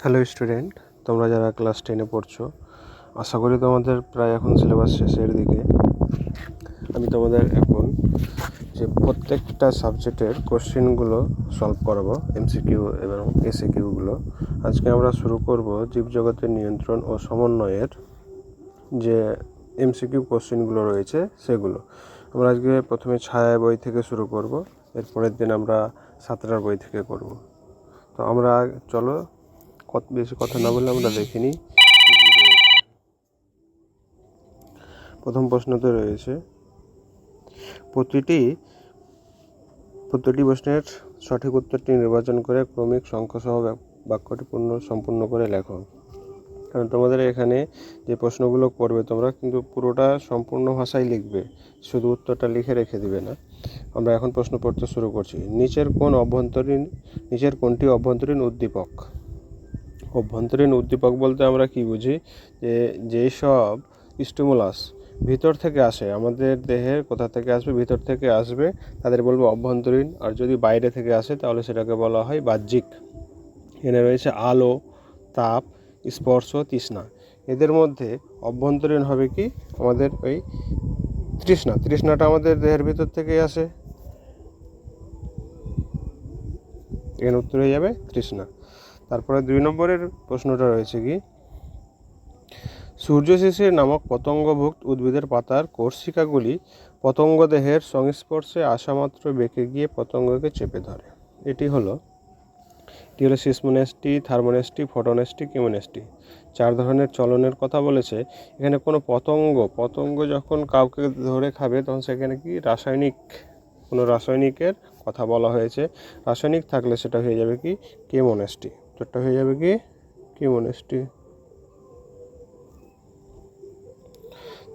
Hello student, তোমরা যারা class 10-এ পড়ছো, আশা করি তোমাদের প্রায় এখন সিলেবাস শেষের দিকে। আমি তোমাদের এখন যে প্রত্যেকটা সাবজেক্টের কোশ্চেনগুলো সলভ করাবো, এমসিকিউ এবং এসিকিউগুলো। আজকে আমরা শুরু করব জীবজগতের নিয়ন্ত্রণ ও সমন্বয়ের যে এমসিকিউ কোশ্চেনগুলো রয়েছে সেগুলো। আমরা আজকে প্রথমে ছায়া বই থেকে শুরু করব, এরপরের দিন আমরা সাঁতরার বই থেকে করব। তো আমরা চলো বেশি কথা না বলে আমরা দেখে নিই কী কী রয়েছে। প্রথম প্রশ্নতে রয়েছে প্রতিটি প্রশ্নের সঠিক উত্তরটি নির্বাচন করে ক্রমিক সংখ্যাসহ বাক্যটি সম্পূর্ণ করে লেখো। কারণ তোমাদের এখানে যে প্রশ্নগুলো করবে তোমরা কিন্তু পুরোটা সম্পূর্ণ ভাষায় লিখবে, শুধু উত্তরটা লিখে রেখে দিবে না। আমরা এখন প্রশ্ন পড়তে শুরু করছি। নিচের কোনটি অভ্যন্তরীণ উদ্দীপক? অভ্যন্তরীণ উদ্দীপক বলতে আমরা কি বুঝি? যেসব স্টিমুলাস ভিতর থেকে আসে, আমাদের দেহের কোথা থেকে আসবে, ভিতর থেকে আসবে, তাদের বলবো অভ্যন্তরীণ। আর যদি বাইরে থেকে আসে তাহলে সেটাকে বলা হয় বাহ্যিক। এখানে রয়েছে আলো, তাপ, স্পর্শ, তৃষ্ণা। এদের মধ্যে অভ্যন্তরীণ হবে কি আমাদের ওই তৃষ্ণাটা আমাদের দেহের ভিতর থেকেই আসে। এখানে উত্তর হয়ে যাবে তৃষ্ণা। তারপরে 2 নম্বরের প্রশ্নটা রয়েছে কি, সূর্যশিশির নামক পতঙ্গভুক্ত উদ্ভিদের পাতার কোর্সিকাগুলি পতঙ্গ দেহের সংস্পর্শে আসামাত্র বেঁকে গিয়ে পতঙ্গকে চেপে ধরে। এটি হলো সিসমোনেস্টি, থার্মোনেস্টি, ফটোনেস্টি, কিমোনেস্টি। 4 ধরনের চলনের কথা বলেছে। এখানে কোনো পতঙ্গ যখন কাউকে ধরে খাবে তখন সেখানে কি রাসায়নিকের কথা বলা হয়েছে। রাসায়নিক থাকলে সেটা হয়ে যাবে কি কেমোনেস্টি। উত্তরটা হয়ে যাবে কি কেমোনেস্টি।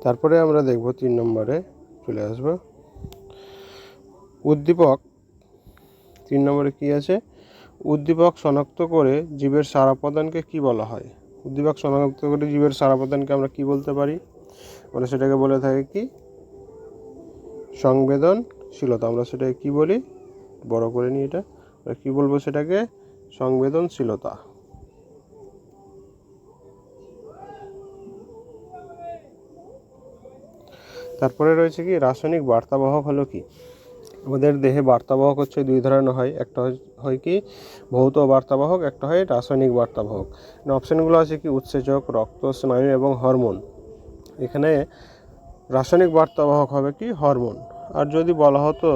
তারপরে আমরা দেখব 3 নম্বরে চলে আসবো উদ্দীপক। 3 নম্বরে কি আছে? উদ্দীপক শনাক্ত করে জীবের সাড়া প্রদানকে কি বলা হয়? উদ্দীপক শনাক্ত করে জীবের সাড়া প্রদানকে আমরা কি বলতে পারি? আমরা সেটাকে বলে থাকি কি সংবেদনশীলতা। আমরা সেটাকে কি বলি? বড় করে নিই, এটা আমরা কি বলবো? সেটাকে সংবেদনশীলতা। তারপরে রয়েছে কি রাসায়নিক বার্তাবাহক হলো কি? আমাদের দেহে বার্তাবাহক হচ্ছে 2 ধরনের হয়। একটা হয় কি ভৌত বার্তাবাহক, একটা হয় রাসায়নিক বার্তাবাহক। অপশানগুলো আছে কি উৎসেচক, রক্ত, স্নায়ু এবং হরমোন। এখানে রাসায়নিক বার্তাবাহক হবে কি হরমোন। আর যদি বলা হতো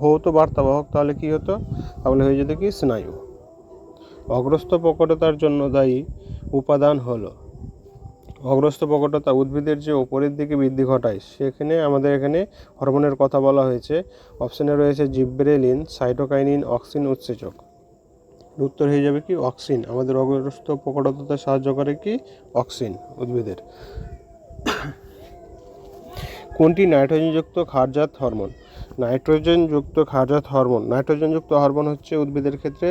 ভৌত বার্তাবাহক তাহলে কি হতো? তাহলে হয়ে যেত কি স্নায়ু। অগ্রস্ত প্রকটতার জন্য দায়ী উপাদান হলো, অগ্রস্ত প্রকটতা উদ্ভিদের যে ওপরের দিকে বৃদ্ধি ঘটায়, সেখানে আমাদের এখানে হরমোনের কথা বলা হয়েছে। অপশানে রয়েছে জিব্রেলিন, সাইটোকাইনিন, অক্সিন, উৎসেচক। উত্তর হয়ে যাবে কি অক্সিন। আমাদের অগ্রস্ত প্রকটতাতে সাহায্য করে কি অক্সিন উদ্ভিদের। কোনটি নাইট্রোজেনযুক্ত ক্ষারজাত হরমোন? নাইট্রোজেনযুক্ত হরমোন হচ্ছে উদ্ভিদের ক্ষেত্রে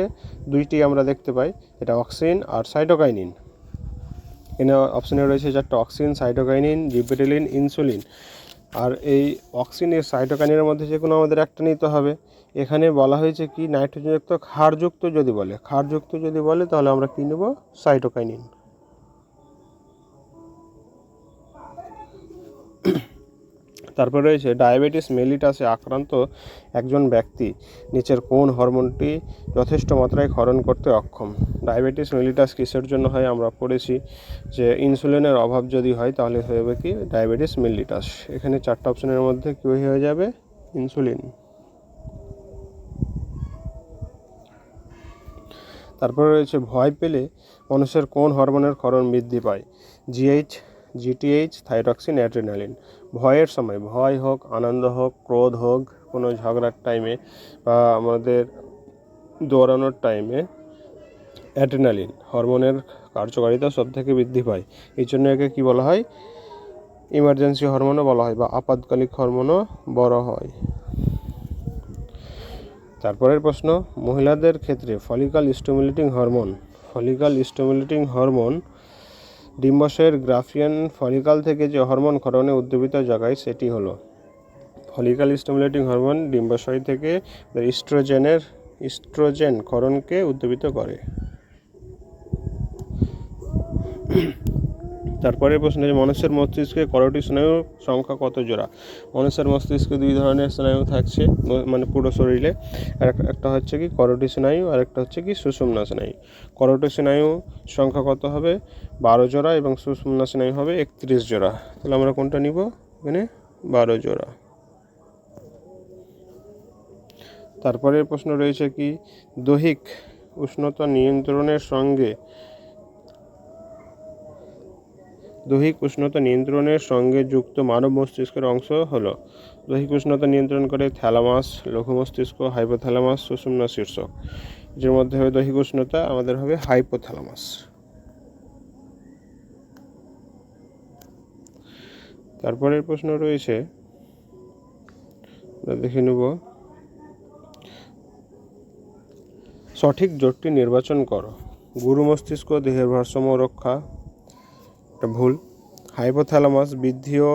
2টি আমরা দেখতে পাই, এটা অক্সিন আর সাইটোকাইনিন। এখানে অপশানে রয়েছে 4টা অক্সিন, সাইটোকাইনিন, জিব্রেলিন, ইনসুলিন। আর এই অক্সিন এর সাইটোকাইনিনের মধ্যে যে কোনো আমাদের একটা নিতে হবে। এখানে বলা হয়েছে কি নাইট্রোজেনযুক্ত ক্ষারযুক্ত যদি বলে তাহলে আমরা কি নেব? সাইটোকাইনিন। তারপর রয়েছে ডায়াবেটিস মেলিটাসে আক্রান্ত একজন ব্যক্তি নিচের কোন হরমোনটি যথেষ্ট মাত্রায় ক্ষরণ করতে অক্ষম? ডায়াবেটিস মেলিটাস কিসের জন্য হয়? আমরা পড়েছি যে ইনসুলিনের অভাব যদি হয় তাহলে হয়ে যাবে কি ডায়াবেটিস মেলিটাস। এখানে 4টা অপশনের মধ্যে কি হয়ে যাবে? ইনসুলিন। তারপরে রয়েছে ভয় পেলে মানুষের কোন হরমোনের ক্ষরণ বৃদ্ধি পায়? GTH, thyroxine, adrenaline. ভয়ের সময়, ভয় হোক, আনন্দ হোক, ক্রোধ হোক, কোনো ঝগড়ার টাইমে বা আমাদের দৌড়ানোর টাইমে অ্যাড্রিনালিন হরমোনের কার্যকারিতা সবথেকে বৃদ্ধি পায়। এই জন্য একে কী বলা হয়? ইমার্জেন্সি হরমোনও বলা হয় বা আপাতকালিক হরমোনও বলা হয়। তারপরের প্রশ্ন, মহিলাদের ক্ষেত্রে ফলিকল স্টিমুলেটিং হরমোন ডিম্বাশয়ের গ্রাফিয়ান ফলিকল থেকে যে হরমোন ক্ষরণে উদ্দীপিত জাগায় সেটি হলো। ফলিকল স্টিমুলেটিং হরমোন ডিম্বাশয় থেকে ইস্ট্রোজেন ক্ষরণকে উদ্দীপিত করে। তারপরে প্রশ্ন যে মানুষের মস্তিষ্কে করোটি স্নায়ুর সংখ্যা কত জোড়া? মানুষের মস্তিষ্কে দুই ধরনের স্নায়ু থাকছে, মানে পুরো শরীরে। আর একটা হচ্ছে কি করোটি স্নায়ু, আর একটা হচ্ছে কি সুষুম্না স্নায়ু। করোটি স্নায়ু সংখ্যা কত হবে? 12 জোড়া, এবং সুষুম্না স্নায়ু হবে 31 জোড়া। তাহলে আমরা কোনটা নিব? এখানে 12 জোড়া। তারপরে প্রশ্ন রয়েছে কি দৈহিক উষ্ণতা নিয়ন্ত্রণের সঙ্গে যুক্ত মানব মস্তিষ্কের অংশ হলো। দৈহিক উষ্ণতা নিয়ন্ত্রণ করে থ্যালামাস, লঘু মস্তিষ্ক, হাইপোথ্যালামাস, সুষুম্না শীর্ষক। এর মধ্যে হবে দৈহিক উষ্ণতা আমাদের হবে হাইপোথ্যালামাস। তারপরের প্রশ্ন রয়েছে, দেখে নেব, সঠিক জোটটি নির্বাচন করো। গুরু মস্তিষ্ক দেহের ভারসাম্য রক্ষা, এটা ভুল। হাইপোথ্যালামাস বৃদ্ধি ও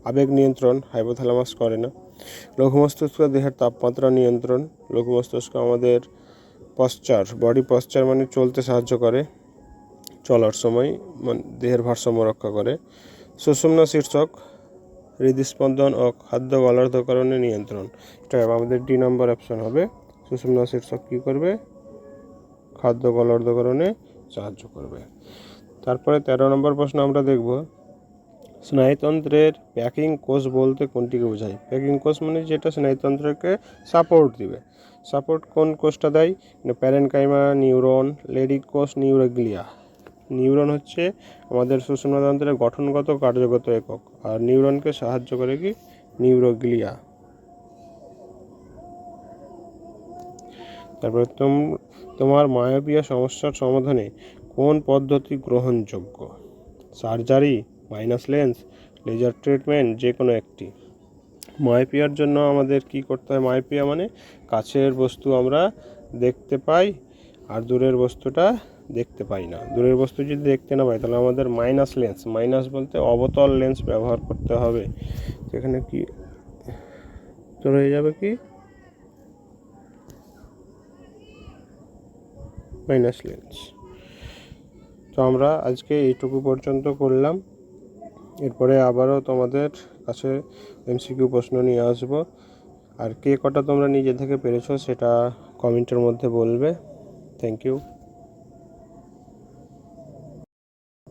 আবেগ নিয়ন্ত্রণ, হাইপোথ্যালামাস করে না। লঘু মস্তিষ্ক দেহের তাপমাত্রা নিয়ন্ত্রণ, লঘু মস্তিষ্ক আমাদের বডি পশ্চার মানে চলতে সাহায্য করে, চলার সময় দেহের ভারসাম্য রক্ষা করে। সুষুম্না শীর্ষক হৃদস্পন্দন ও খাদ্য গলার্ধকরণে নিয়ন্ত্রণ, এটা আমাদের ডি নম্বর অপশন হবে। সুষুম্না শীর্ষক কী করবে? খাদ্য গলার্ধকরণে সাহায্য করবে। তারপরে 13 নম্বর প্রশ্ন আমরা দেখব, স্নায়ুতন্ত্রের প্যাকিং কোষ বলতে কোনটিকে বোঝায়? প্যাকিং কোষ মানে যেটা স্নায়ুতন্ত্রকে সাপোর্ট দিবে। সাপোর্ট কোন কোষটা দেয়? প্যারেনকাইমা, নিউরন, লেডিক কোষ, নিউরোগ্লিয়া। নিউরন হচ্ছে আমাদের সুষুম্নাতন্ত্রের গঠনগত কার্যগত একক, আর নিউরনকে সাহায্য করে কি নিউরোগ্লিয়া। তারপরে তোমার মায়োপিয়া সমস্যার সমাধানে কোন পদ্ধতি গ্রহণযোগ্য? Surgery, minus lens, laser treatment, যে কোনো একটি। মায়োপিয়ার জন্য আমাদের কি করতে হয়? মায়োপিয়া মানে কাছের বস্তু আমরা দেখতে পাই আর দূরের বস্তুটা দেখতে পাই না। দূরের বস্তু যদি দেখতে না পাই তাহলে আমাদের মাইনাস লেন্স, মাইনাস বলতে অবতল লেন্স ব্যবহার করতে হবে। সেখানে কি তো হয়ে যাবে কি মাইনাস লেন্স। তো আমরা আজকে এইটুকু পর্যন্ত করলাম। এরপরে আবারও তোমাদের কাছে এমসিকিউ প্রশ্ন নিয়ে আসবো। আর কে কটা তোমরা নিজে থেকে পেরেছো সেটা কমেন্টের মধ্যে বলবে। Thank you.